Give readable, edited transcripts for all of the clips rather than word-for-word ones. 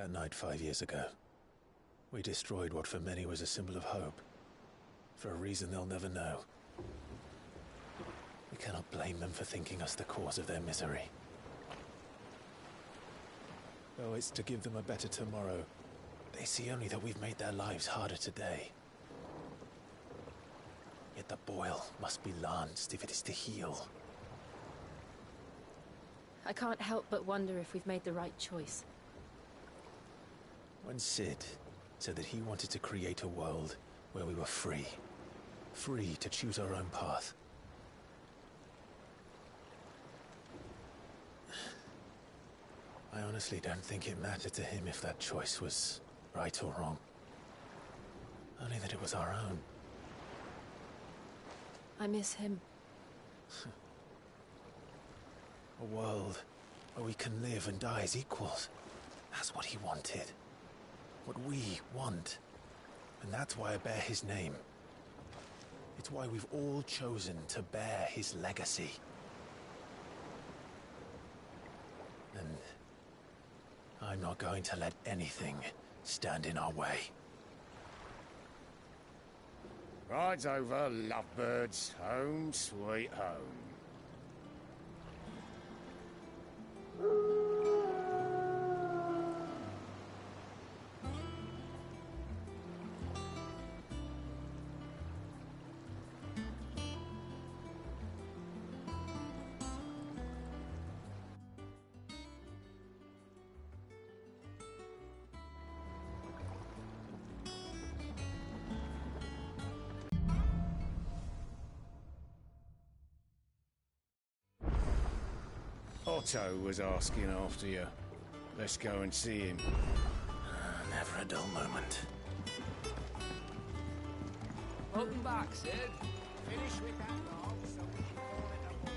That night 5 years ago, we destroyed what for many was a symbol of hope. For a reason they'll never know. We cannot blame them for thinking us the cause of their misery. Though it's to give them a better tomorrow, they see only that we've made their lives harder today. Yet the boil must be lanced if it is to heal. I can't help but wonder if we've made the right choice. When Sid said that he wanted to create a world where we were free. Free to choose our own path. I honestly don't think it mattered to him if that choice was right or wrong. Only that it was our own. I miss him. A world where we can live and die as equals. That's what he wanted. What we want. And that's why I bear his name. It's why we've all chosen to bear his legacy. And I'm not going to let anything stand in our way. Rides over, lovebirds, home sweet home. Otto was asking after you. Let's go and see him. Never a dull moment. Welcome back, Sid. Finish with that log so we can call it a war.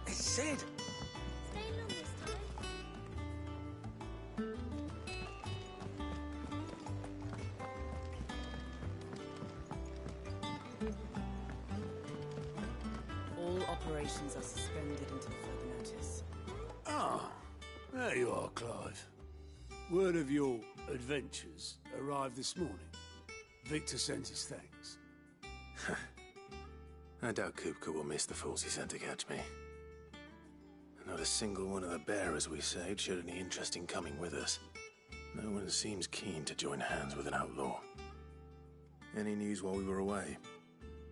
Sid! Stay long this time. All operations are suspended until further notice. Ah, there you are, Clive. Word of your adventures arrived this morning. Victor sent his thanks. I doubt Kupka will miss the fools he sent to catch me. Not a single one of the bearers we saved showed any interest in coming with us. No one seems keen to join hands with an outlaw. Any news while we were away?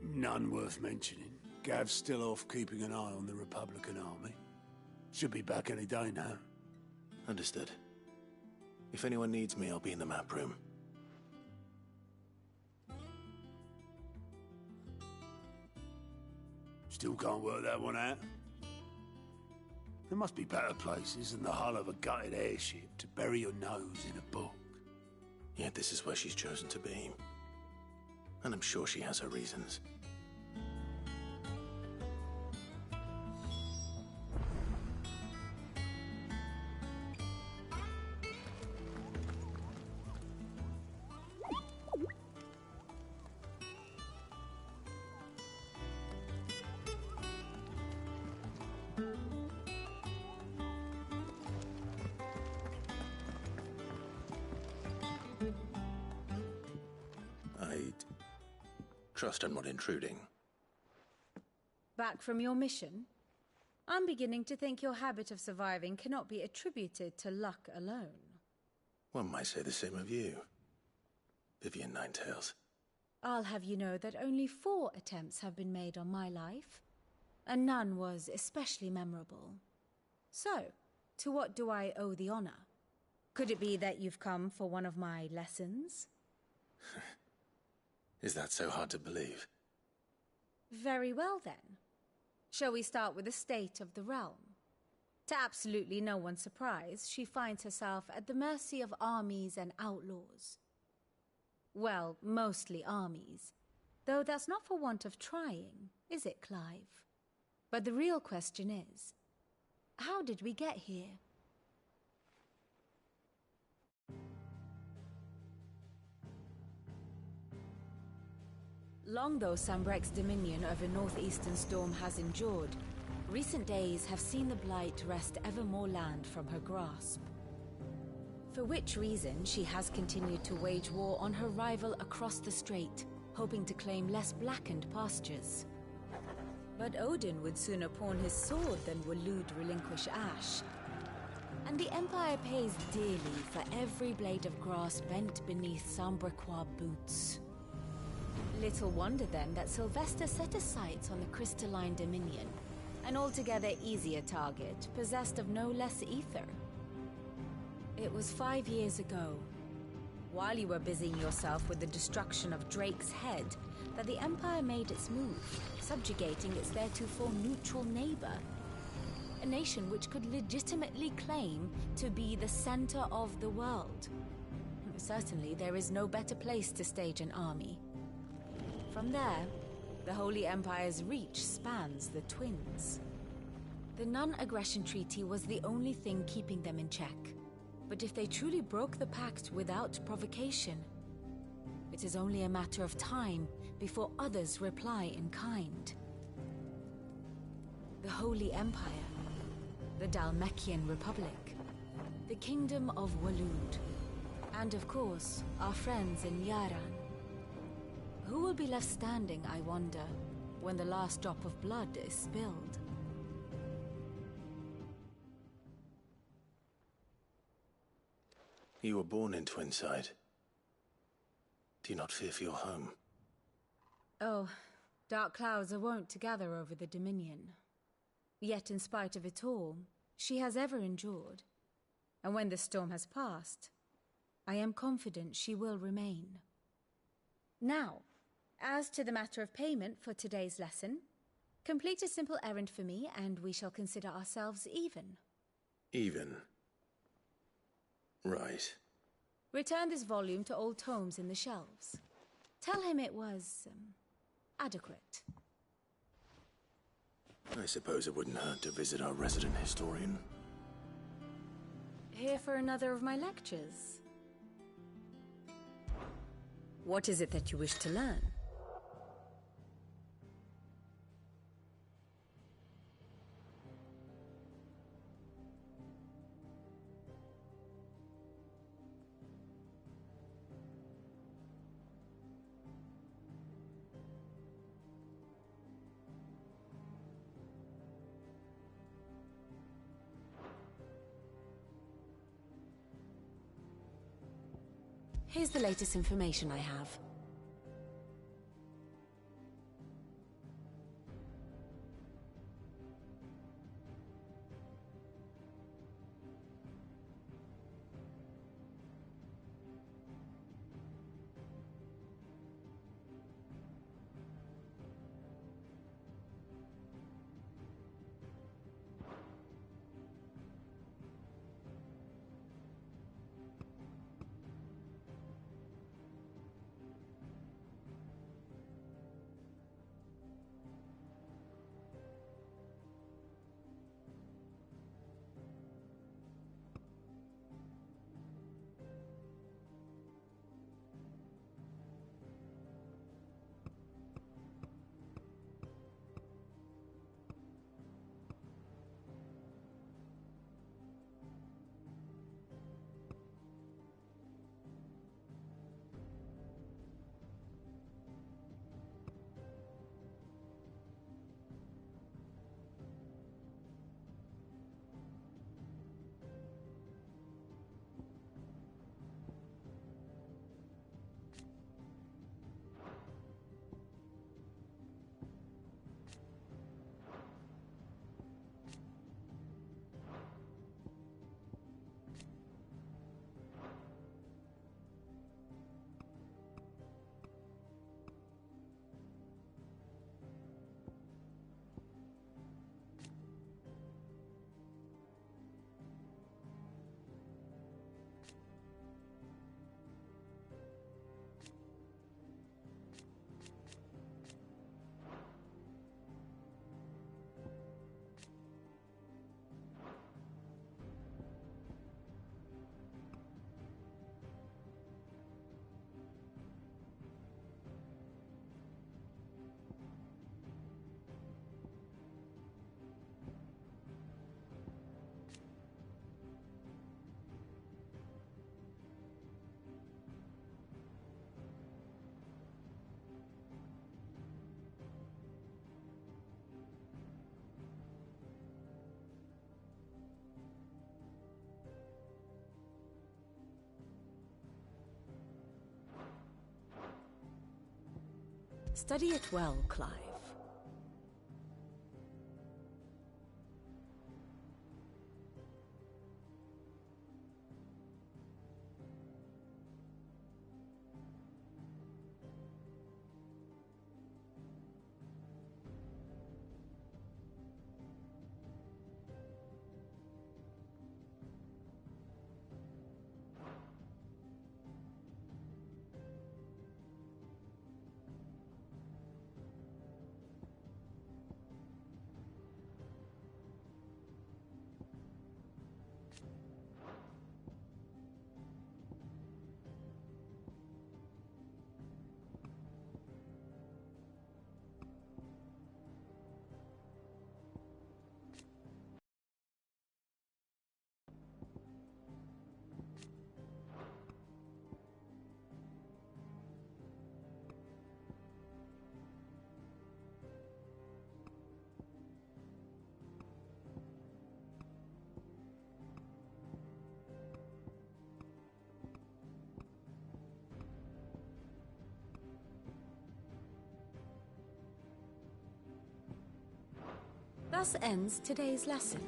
None worth mentioning. Gav's still off keeping an eye on the Republican army. Should be back any day now. Understood. If anyone needs me, I'll be in the map room. Still can't work that one out. There must be better places than the hull of a gutted airship to bury your nose in a book. Yet this is where she's chosen to be. And I'm sure she has her reasons. Trust I'm not intruding. Back from your mission? I'm beginning to think your habit of surviving cannot be attributed to luck alone. One might say the same of you, Vivian Ninetails. I'll have you know that only 4 attempts have been made on my life, and none was especially memorable. So, to what do I owe the honor? Could it be that you've come for one of my lessons? Is that so hard to believe? Very well then. Shall we start with the state of the realm? To absolutely no one's surprise, she finds herself at the mercy of armies and outlaws. Well, mostly armies. Though that's not for want of trying, is it, Clive? But the real question is, how did we get here? Long though Sambrek's dominion over northeastern Storm has endured, recent days have seen the Blight wrest ever more land from her grasp. For which reason she has continued to wage war on her rival across the strait, hoping to claim less blackened pastures. But Odin would sooner pawn his sword than Waloed relinquish Ash. And the Empire pays dearly for every blade of grass bent beneath Sambrequois boots. Little wonder then that Sylvester set his sights on the Crystalline Dominion, an altogether easier target, possessed of no less ether. It was 5 years ago, while you were busying yourself with the destruction of Drake's head, that the Empire made its move, subjugating its theretofore neutral neighbor. A nation which could legitimately claim to be the center of the world. Certainly, there is no better place to stage an army. From there, the Holy Empire's reach spans the Twins. The non-aggression treaty was the only thing keeping them in check. But if they truly broke the pact without provocation, it is only a matter of time before others reply in kind. The Holy Empire, the Dhalmekian Republic, the Kingdom of Waloed, and of course, our friends in Yaran. Who will be left standing, I wonder, when the last drop of blood is spilled? You were born in Twinside. Do you not fear for your home? Oh, dark clouds are wont to gather over the Dominion. Yet in spite of it all, she has ever endured. And when the storm has passed, I am confident she will remain. Now, as to the matter of payment for today's lesson, complete a simple errand for me and we shall consider ourselves even. Even? Right. Return this volume to old tomes in the shelves. Tell him it was, adequate. I suppose it wouldn't hurt to visit our resident historian. Here for another of my lectures. What is it that you wish to learn? Here's the latest information I have. Study it well, Clive. Thus ends today's lesson.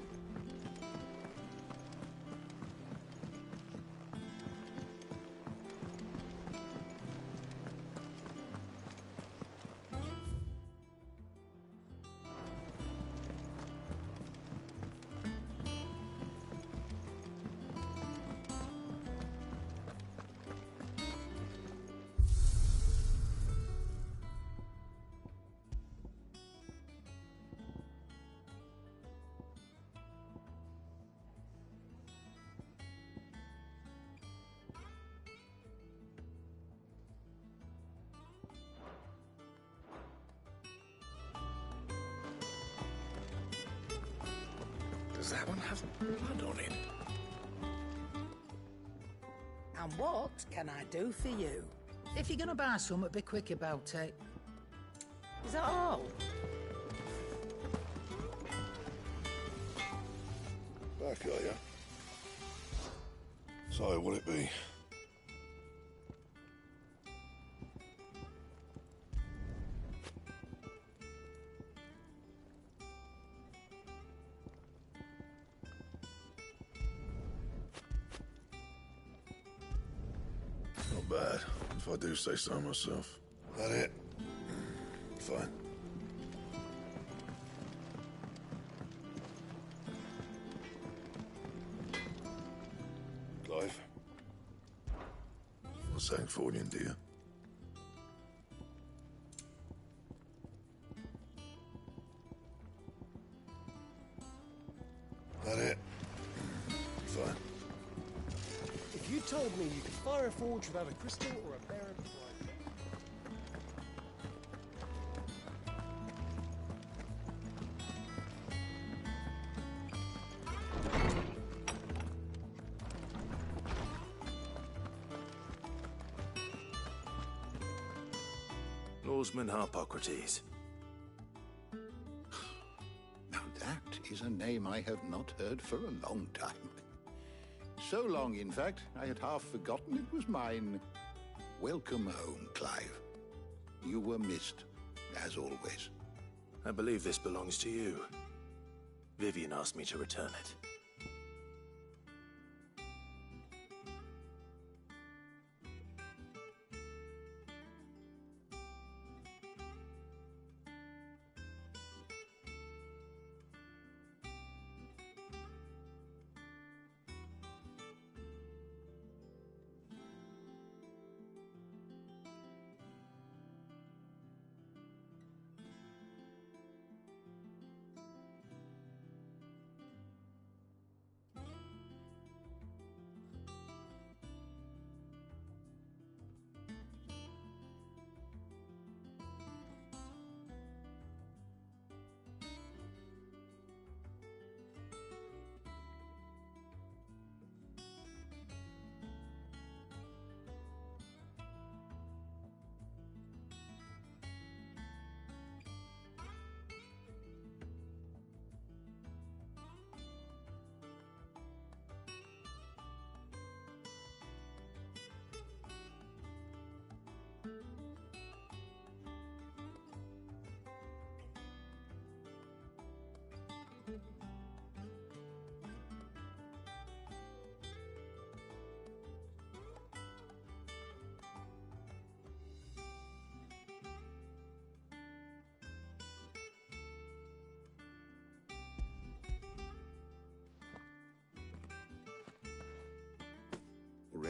Does that one have blood on it? And what can I do for you? If you're gonna buy something, be quick about it. Is that all? Back, are you? So, what'll it be? Not bad, if I do say so myself. That it? Fine. Clive? What's that for you, dear? That it? Fine. If you told me you could fire a forge without a crystal or a bearer before Lawsman Harpocrates. Now that is a name I have not heard for a long time. So long, in fact, I had half forgotten it was mine. Welcome home, Clive. You were missed, as always. I believe this belongs to you. Vivian asked me to return it.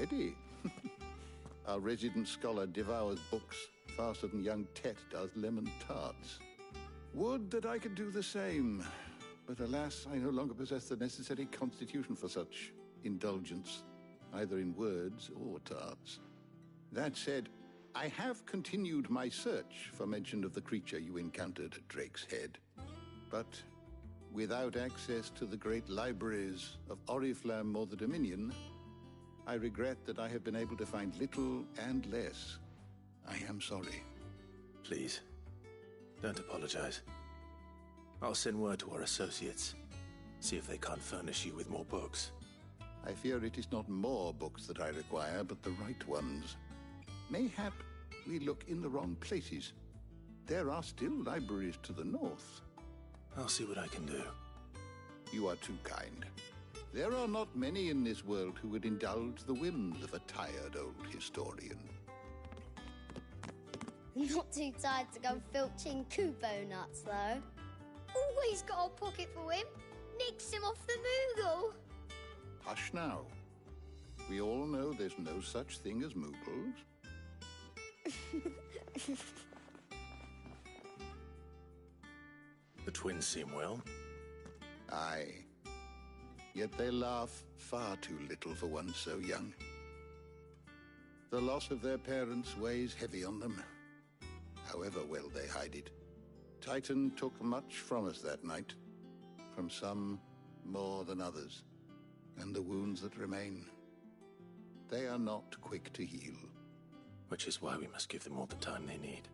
already. Our resident scholar devours books faster than young Tet does lemon tarts. Would that I could do the same. But alas, I no longer possess the necessary constitution for such indulgence, either in words or tarts. That said, I have continued my search for mention of the creature you encountered at Drake's Head. But without access to the great libraries of Oriflamme or the Dominion, I regret that I have been able to find little and less. I am sorry. Please, don't apologize. I'll send word to our associates. See if they can't furnish you with more books. I fear it is not more books that I require, but the right ones. Mayhap we look in the wrong places. There are still libraries to the north. I'll see what I can do. You are too kind. There are not many in this world who would indulge the whims of a tired old historian. Not too tired to go filching Kubo nuts, though. Always got a pocket for him. Nicks him off the Moogle. Hush now. We all know there's no such thing as Moogles. The twins seem well. Aye. Yet they laugh far too little for one so young. The loss of their parents weighs heavy on them, however well they hide it. Titan took much from us that night, from some more than others, and the wounds that remain, they are not quick to heal. Which is why we must give them all the time they need.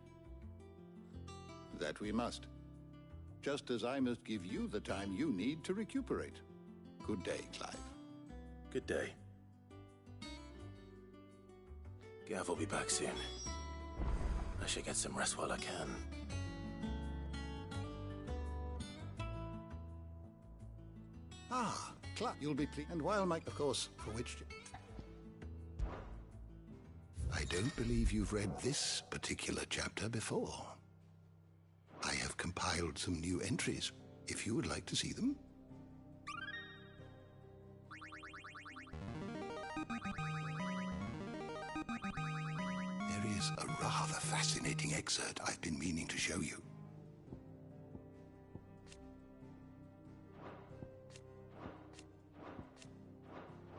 That we must. Just as I must give you the time you need to recuperate. Good day, Clive. Good day. Gav will be back soon. I should get some rest while I can. Ah, Clive, you'll be pleased. And while Mike, of course, for which... I don't believe you've read this particular chapter before. I have compiled some new entries, if you would like to see them. There is a rather fascinating excerpt I've been meaning to show you.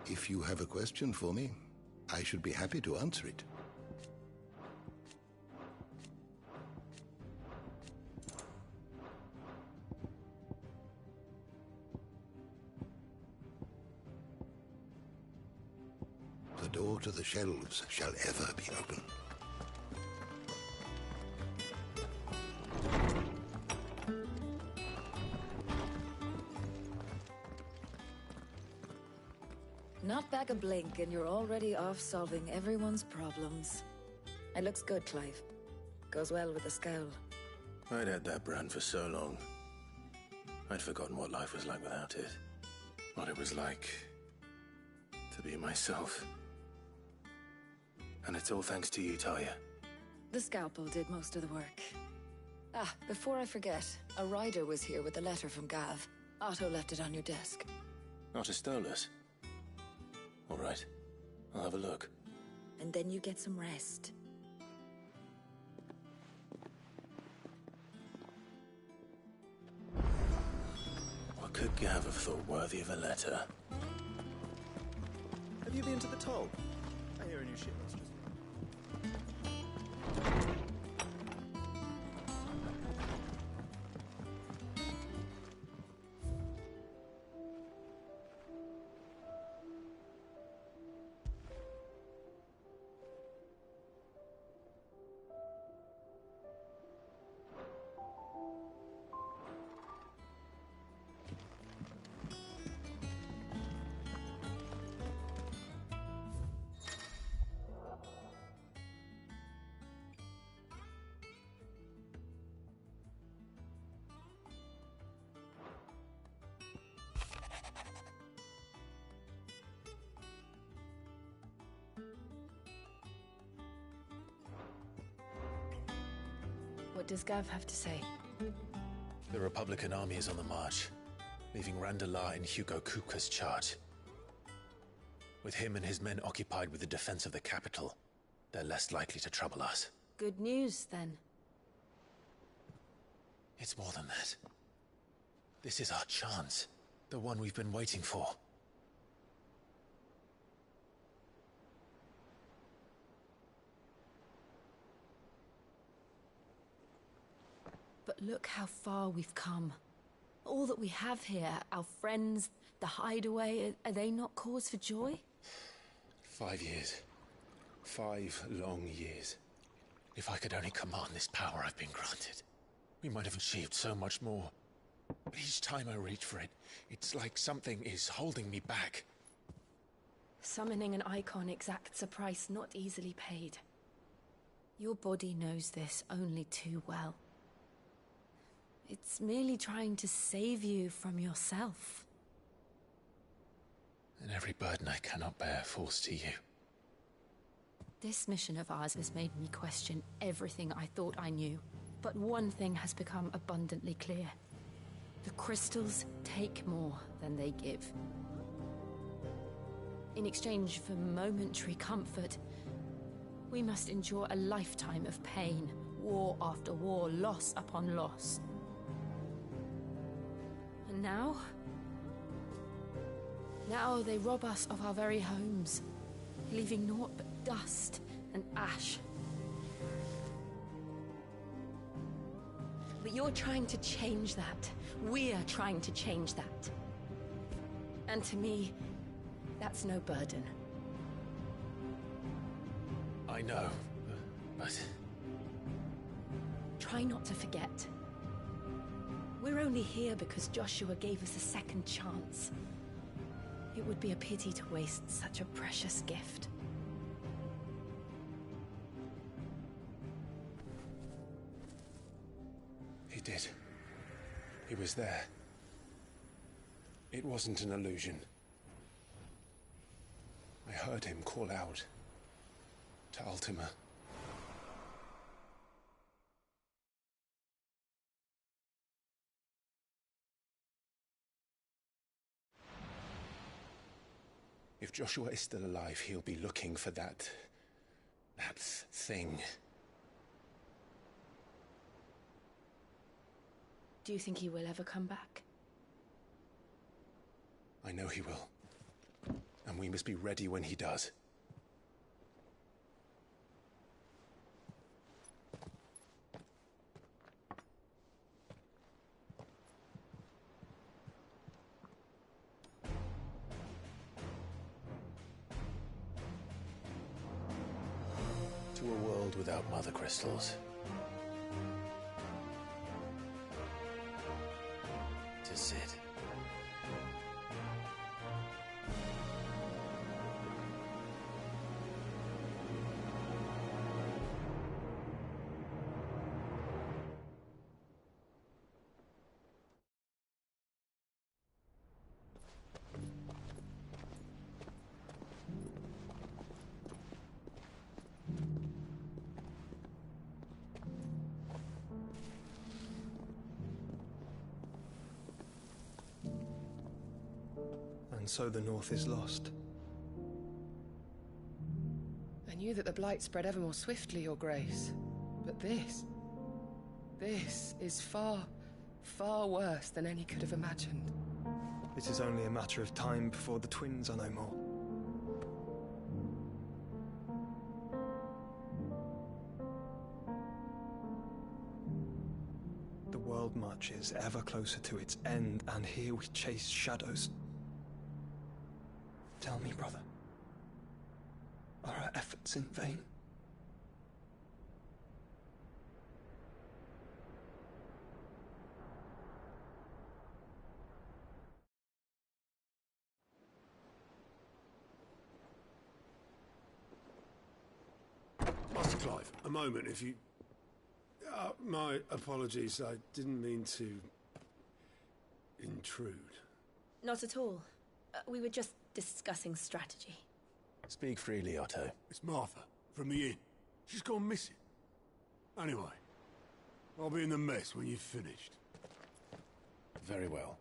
If you have a question for me, I should be happy to answer it. The door to the shelves shall ever be open. Not back a blink and you're already off solving everyone's problems. It looks good, Clive. Goes well with the scowl. I'd had that brand for so long. I'd forgotten what life was like without it. What it was like to be myself. And it's all thanks to you, Talia. The scalpel did most of the work. Ah, before I forget, a rider was here with a letter from Gav. Otto left it on your desk. Otto stole us. All right, I'll have a look. And then you get some rest. What could Gav have thought worthy of a letter? Have you been to the toll? I hear a new shipment's just... What does Gav have to say? The Republican army is on the march, leaving Randalar in Hugo Kuka's charge. With him and his men occupied with the defense of the capital, they're less likely to trouble us. Good news, then. It's more than that. This is our chance. The one we've been waiting for. But look how far we've come. All that we have here, our friends, the hideaway, are they not cause for joy? 5 years. 5 long years. If I could only command this power I've been granted, we might have achieved so much more. But each time I reach for it, it's like something is holding me back. Summoning an icon exacts a price not easily paid. Your body knows this only too well. It's merely trying to save you from yourself. And every burden I cannot bear falls to you. This mission of ours has made me question everything I thought I knew. But one thing has become abundantly clear. The crystals take more than they give. In exchange for momentary comfort, we must endure a lifetime of pain, war after war, loss upon loss. And now? Now they rob us of our very homes, leaving naught but dust and ash. But you're trying to change that. We're trying to change that. And to me, that's no burden. I know, but... Try not to forget. We're only here because Joshua gave us a second chance. It would be a pity to waste such a precious gift. He did. He was there. It wasn't an illusion. I heard him call out to Ultima. If Joshua is still alive, he'll be looking for that thing. Do you think he will ever come back? I know he will. And we must be ready when he does. To a world without mother crystals. To Sid. And so the North is lost. I knew that the Blight spread ever more swiftly, Your Grace. But this is far, far worse than any could have imagined. It is only a matter of time before the twins are no more. The world marches ever closer to its end, and here we chase shadows. Tell me, brother, are our efforts in vain? Master Clive, a moment, if you... my apologies, I didn't mean to... intrude. Not at all. We were just discussing strategy. Speak freely, Otto. It's Martha, from the inn. She's gone missing. Anyway, I'll be in the mess when you've finished. Very well.